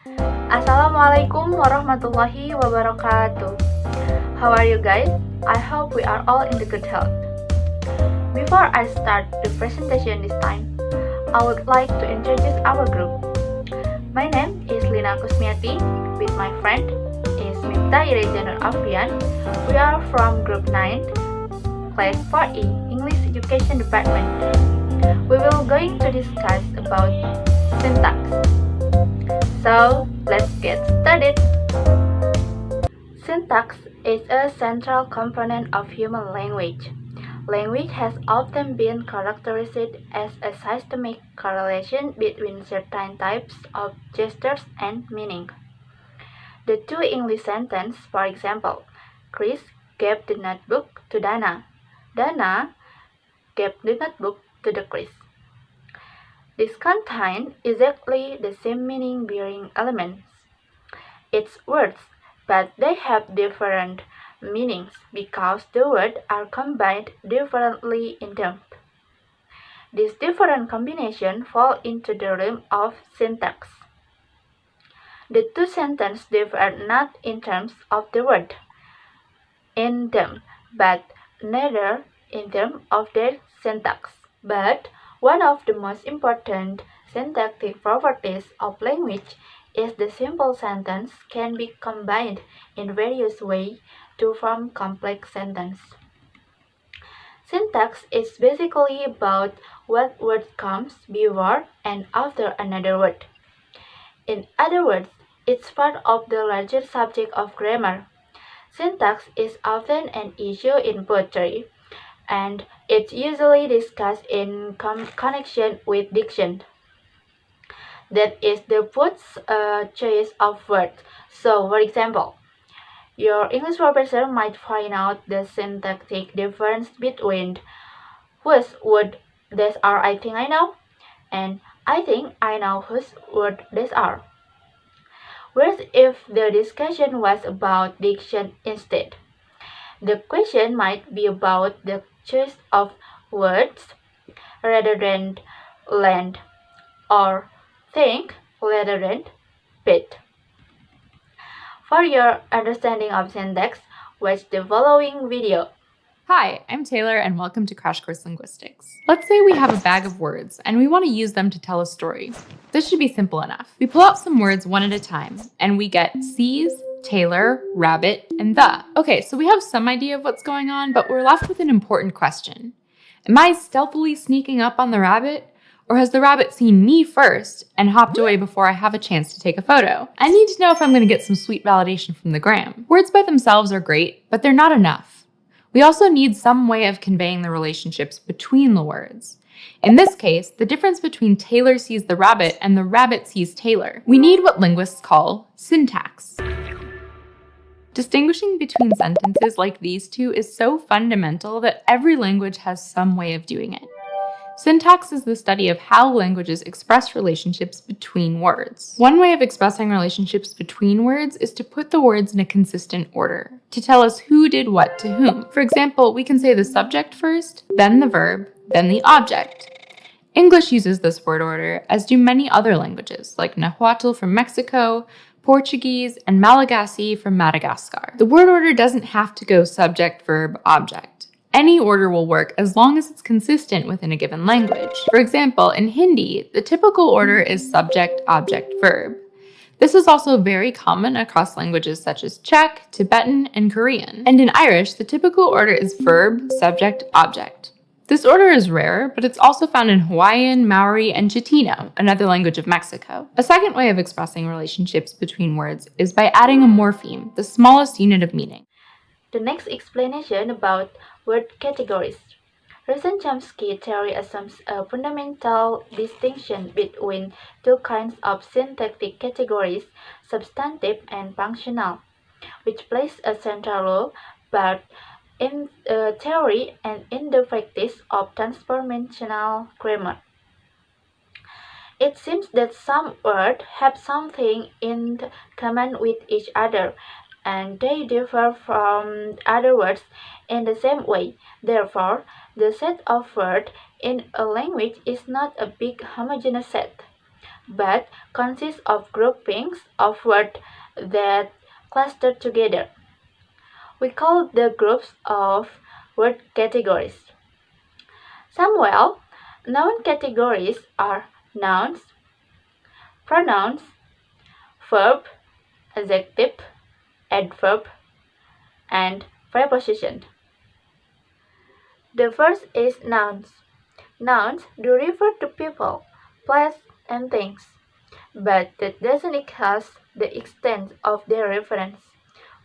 Assalamualaikum warahmatullahi wabarakatuh. How are you guys? I hope we are all in the good health. Before I start the presentation this time, I would like to introduce our group. My name is Lina Kusmiati. With my friend is Mifta Irejanur Afrian. We are from Group 9, Class 4E, English Education Department. We will going to discuss about syntax. So, let's get started. Syntax is a central component of human language. Language has often been characterized as a systemic correlation between certain types of gestures and meaning. The two English sentences, for example, Chris gave the notebook to Dana. Dana gave the notebook to the Chris. These contain exactly the same meaning-bearing elements. It's words, but they have different meanings because the words are combined differently in them. These different combinations fall into the realm of syntax. The two sentences differ not in terms of the word in them, but neither in terms of their syntax. But one of the most important syntactic properties of language is the simple sentence can be combined in various ways to form complex sentences. Syntax is basically about what word comes before and after another word. In other words, it's part of the larger subject of grammar. Syntax is often an issue in poetry, and it's usually discussed in connection with diction. That is the poet's choice of words. So, for example, your English professor might find out the syntactic difference between whose word these are I think I know and I think I know whose word these are. Whereas if the discussion was about diction instead, the question might be about the choice of words rather than land or think rather than bit. For your understanding of syntax, watch the following video. Hi, I'm Taylor and welcome to Crash Course Linguistics. Let's say we have a bag of words and we want to use them to tell a story. This should be simple enough. We pull out some words one at a time and we get sees, Taylor, rabbit, and the. Okay, so we have some idea of what's going on, but we're left with an important question. Am I stealthily sneaking up on the rabbit? Or has the rabbit seen me first and hopped away before I have a chance to take a photo? I need to know if I'm going to get some sweet validation from the gram. Words by themselves are great, but they're not enough. We also need some way of conveying the relationships between the words. In this case, the difference between Taylor sees the rabbit and the rabbit sees Taylor. We need what linguists call syntax. Distinguishing between sentences like these two is so fundamental that every language has some way of doing it. Syntax is the study of how languages express relationships between words. One way of expressing relationships between words is to put the words in a consistent order, to tell us who did what to whom. For example, we can say the subject first, then the verb, then the object. English uses this word order, as do many other languages, like Nahuatl from Mexico, Portuguese, and Malagasy from Madagascar. The word order doesn't have to go subject, verb, object. Any order will work as long as it's consistent within a given language. For example, in Hindi, the typical order is subject, object, verb. This is also very common across languages such as Czech, Tibetan, and Korean. And in Irish, the typical order is verb, subject, object. This order is rare, but it's also found in Hawaiian, Maori, and Chitino, another language of Mexico. A second way of expressing relationships between words is by adding a morpheme, the smallest unit of meaning. The next explanation about word categories. Rosen-Chomsky theory assumes a fundamental distinction between two kinds of syntactic categories, substantive and functional, which plays a central role both in theory and in the practice of transformational grammar. It seems that some words have something in common with each other, and they differ from other words in the same way. Therefore, the set of words in a language is not a big homogeneous set. but consists of groupings of words that cluster together. We call the groups of word categories. Some well-known categories are nouns, pronouns, verb, adjective, adverb, and preposition. The first is nouns. Nouns do refer to people, place, and things, but that doesn't exhaust the extent of their reference.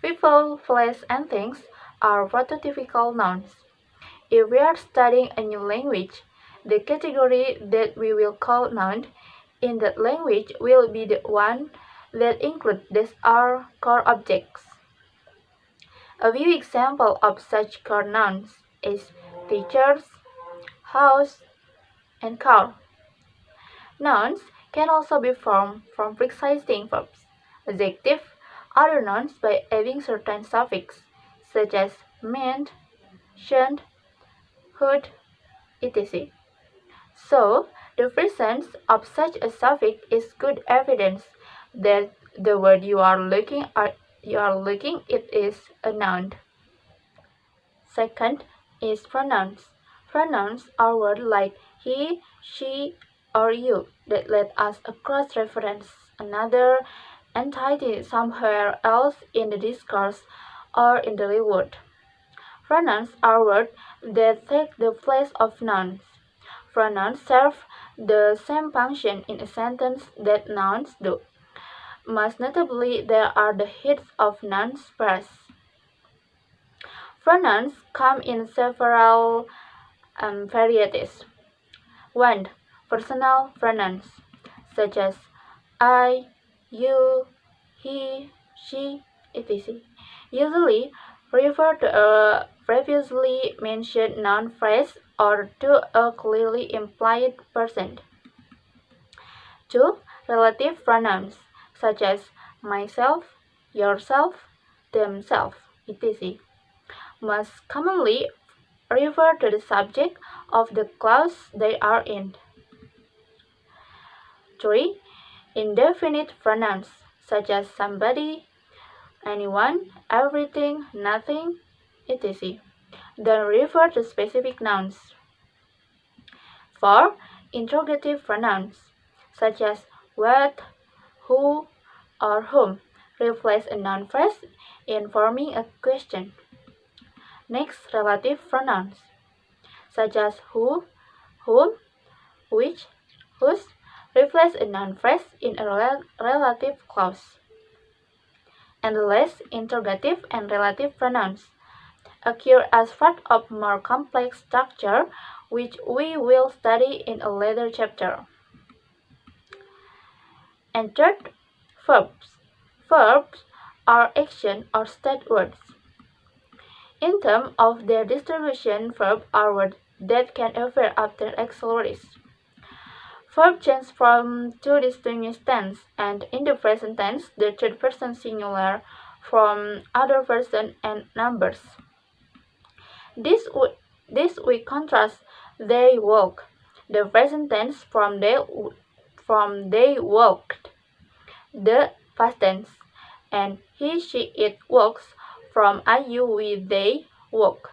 People, place, and things are prototypical nouns. If we are studying a new language, the category that we will call noun in that language will be the one that includes these are core objects. A few examples of such core nouns is teachers, house, and car. Nouns can also be formed from precising verbs. Adjectives are nouns by adding certain suffix, such as meant, shunned, hood, etc. So, the presence of such a suffix is good evidence that the word you are looking it is a noun. Second is pronouns. Pronouns are words like he, she, or you that let us cross-reference another entity somewhere else in the discourse or in the real world. Pronouns are words that take the place of nouns. Pronouns serve the same function in a sentence that nouns do. Most notably, there are the heads of nouns pairs. Pronouns come in several varieties. 1. Personal pronouns, such as I, you, he, she, etc. Usually refer to a previously mentioned noun phrase or to a clearly implied person. 2. Relative pronouns, such as myself, yourself, themselves, etc. Most commonly refer to the subject of the clause they are in. 3. Indefinite pronouns, such as somebody, anyone, everything, nothing, etc. Don't refer to specific nouns. 4. Interrogative pronouns, such as what, who, or whom, replace a noun phrase in forming a question. Next, relative pronouns, such as who, whom, which, whose, replace a noun phrase in a relative clause. And the last, interrogative and relative pronouns occur as part of more complex structure, which we will study in a later chapter. And third, verbs. Verbs are action or state words. In terms of their distribution, verbs are words that can appear after auxiliaries. Verbs change from two distinguished tense, and in the present tense, the third person singular from other person and numbers. This we contrast they walk, the present tense from they walked, the past tense, and he, she, it walks from I, you, we, they walk.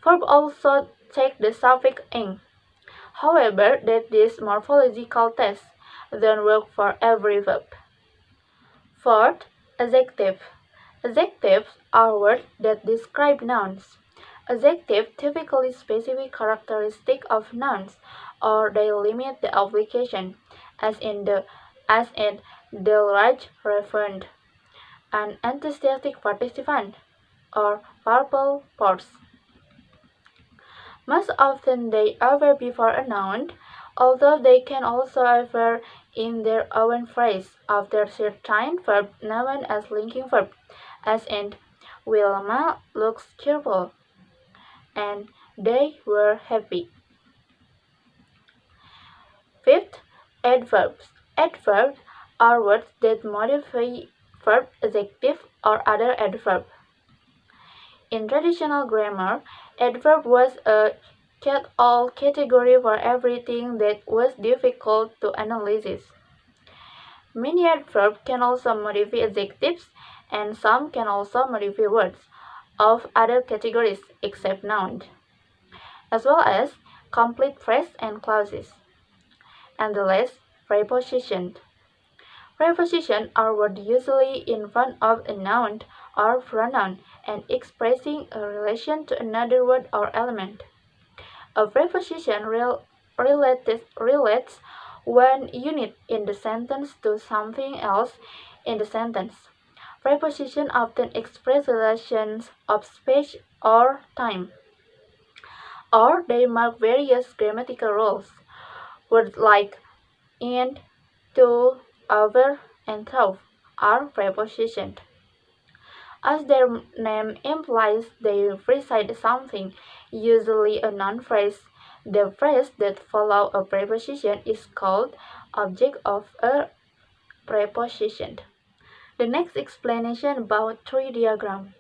Verbs also take the suffix ing. However, that this morphological test don't work for every verb. Fourth, adjective. Adjectives are words that describe nouns. Adjectives typically specify characteristics of nouns, or they limit the application, as in the large referent, an enthusiastic participant, or verbal force. Most often they appear before a noun, although they can also appear in their own phrase after certain verb known as linking verb, as in Wilma looks cheerful and they were happy. Fifth, adverbs. Adverbs are words that modify verb, adjective, or other adverb. In traditional grammar, adverb was a catch-all category for everything that was difficult to analyze. Many adverbs can also modify adjectives, and some can also modify words of other categories except nouns, as well as complete phrases and clauses. And the last, prepositions. Prepositions are words usually in front of a noun or pronoun and expressing a relation to another word or element. A preposition relates one unit in the sentence to something else in the sentence. Prepositions often express relations of space or time, or they mark various grammatical rules. Words like and, to, over, and through are prepositions. As their name implies, they precede something, usually a noun phrase. The phrase that follows a preposition is called object of a preposition. The next explanation about tree diagram.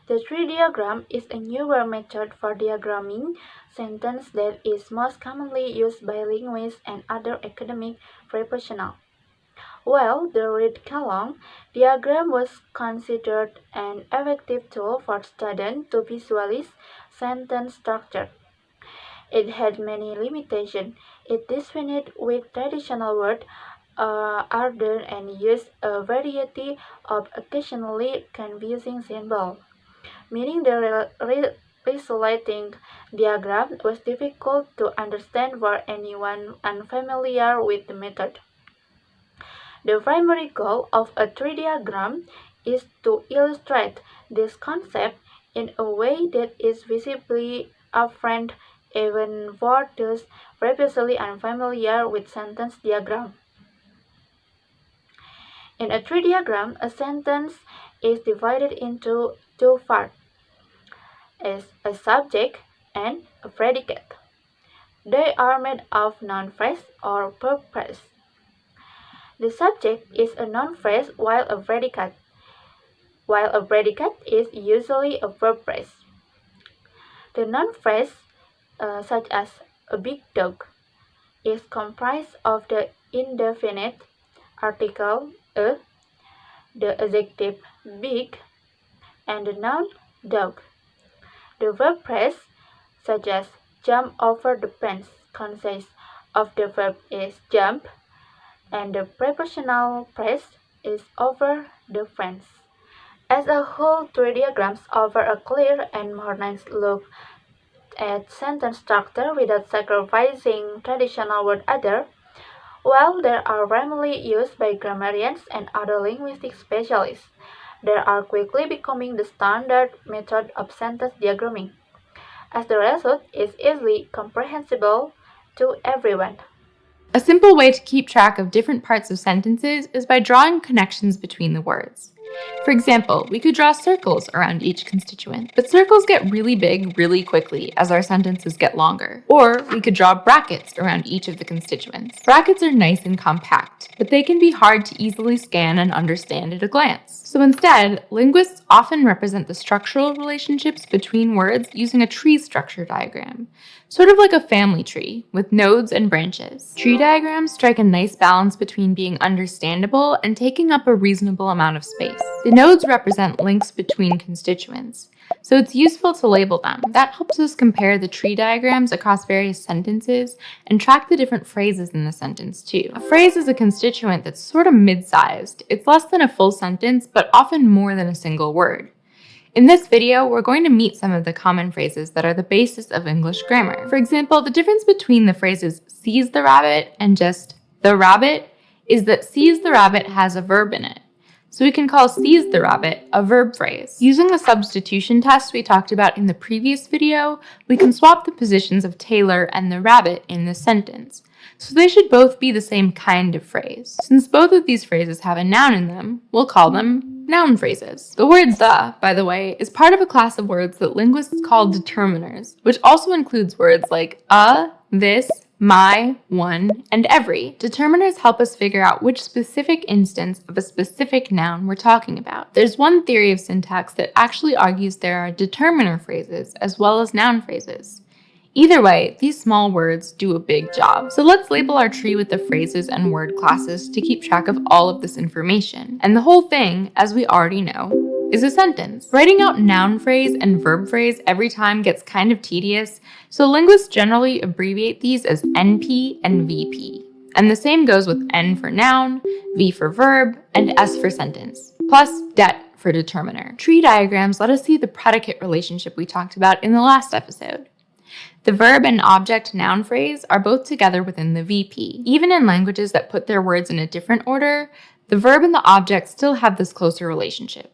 The tree diagram is a newer method for diagramming sentences that is most commonly used by linguists and other academic professionals. While the read-along diagram was considered an effective tool for students to visualize sentence structure, it had many limitations. It distinguished with traditional words order and used a variety of occasionally confusing symbols, meaning the resulting diagram was difficult to understand for anyone unfamiliar with the method. The primary goal of a tree diagram is to illustrate this concept in a way that is visibly apparent even for those previously unfamiliar with sentence diagram. In a tree diagram, a sentence is divided into two parts, as a subject and a predicate. They are made of noun phrase or verb phrase. The subject is a noun phrase while a predicate is usually a verb phrase. The noun phrase, such as a big dog, is comprised of the indefinite article a, the adjective big, and the noun dog. The verb phrase, such as jump over the fence, consists of the verb is jump, and the prepositional phrase is over the fence. As a whole, tree diagrams offer a clear and modernized look at sentence structure without sacrificing traditional word order. While they are primarily used by grammarians and other linguistic specialists, they are quickly becoming the standard method of sentence diagramming, as the result is easily comprehensible to everyone. A simple way to keep track of different parts of sentences is by drawing connections between the words. For example, we could draw circles around each constituent, but circles get really big really quickly as our sentences get longer. Or we could draw brackets around each of the constituents. Brackets are nice and compact, but they can be hard to easily scan and understand at a glance. So instead, linguists often represent the structural relationships between words using a tree structure diagram, sort of like a family tree with nodes and branches. Tree diagrams strike a nice balance between being understandable and taking up a reasonable amount of space. The nodes represent links between constituents, so it's useful to label them. That helps us compare the tree diagrams across various sentences and track the different phrases in the sentence too. A phrase is a constituent that's sort of mid-sized. It's less than a full sentence, but often more than a single word. In this video, we're going to meet some of the common phrases that are the basis of English grammar. For example, the difference between the phrases sees the rabbit and just the rabbit is that sees the rabbit has a verb in it. So we can call sees the rabbit a verb phrase. Using the substitution test we talked about in the previous video, we can swap the positions of Taylor and the rabbit in this sentence. So they should both be the same kind of phrase. Since both of these phrases have a noun in them, we'll call them noun phrases. The word the, by the way, is part of a class of words that linguists call determiners, which also includes words like this, my, one, and every. Determiners help us figure out which specific instance of a specific noun we're talking about. There's one theory of syntax that actually argues there are determiner phrases as well as noun phrases. Either way, these small words do a big job. So let's label our tree with the phrases and word classes to keep track of all of this information. And the whole thing, as we already know, is a sentence. Writing out noun phrase and verb phrase every time gets kind of tedious, so linguists generally abbreviate these as NP and VP. And the same goes with N for noun, V for verb, and S for sentence, plus det for determiner. Tree diagrams let us see the predicate relationship we talked about in the last episode. The verb and object noun phrase are both together within the VP. Even in languages that put their words in a different order, the verb and the object still have this closer relationship.